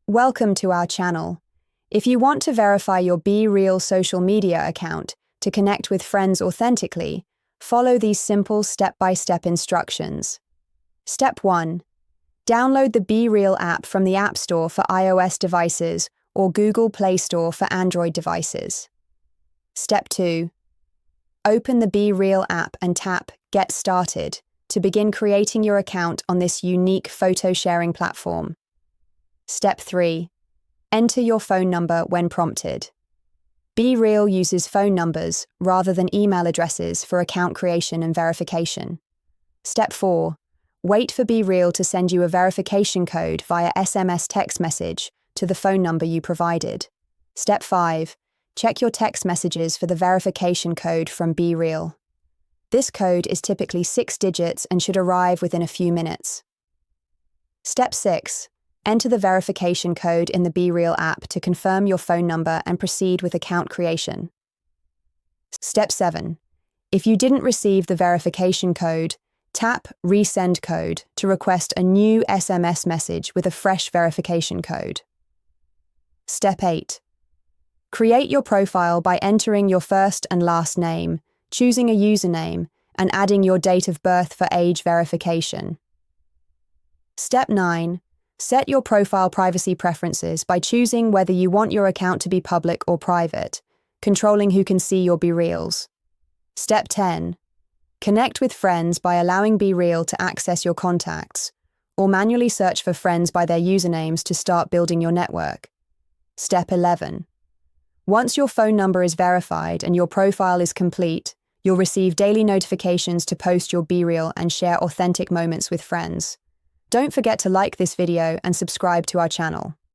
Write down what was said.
Welcome to our channel. If you want to verify your BeReal social media account to connect with friends authentically, follow these simple step-by-step instructions. Step 1. Download the BeReal app from the App Store for iOS devices or Google Play Store for Android devices. Step 2. Open the BeReal app and tap Get Started to begin creating your account on this unique photo-sharing platform. Step 3. Enter your phone number when prompted. BeReal uses phone numbers rather than email addresses for account creation and verification. Step 4. Wait for BeReal to send you a verification code via SMS text message to the phone number you provided. Step 5. Check your text messages for the verification code from BeReal. This code is typically 6 digits and should arrive within a few minutes. Step 6. Enter the verification code in the BeReal app to confirm your phone number and proceed with account creation. Step 7. If you didn't receive the verification code, tap Resend Code to request a new SMS message with a fresh verification code. Step 8. Create your profile by entering your first and last name, choosing a username, and adding your date of birth for age verification. Step 9. Set your profile privacy preferences by choosing whether you want your account to be public or private, controlling who can see your BeReals. Step 10. Connect with friends by allowing BeReal to access your contacts, or manually search for friends by their usernames to start building your network. Step 11. Once your phone number is verified and your profile is complete, you'll receive daily notifications to post your BeReal and share authentic moments with friends. Don't forget to like this video and subscribe to our channel.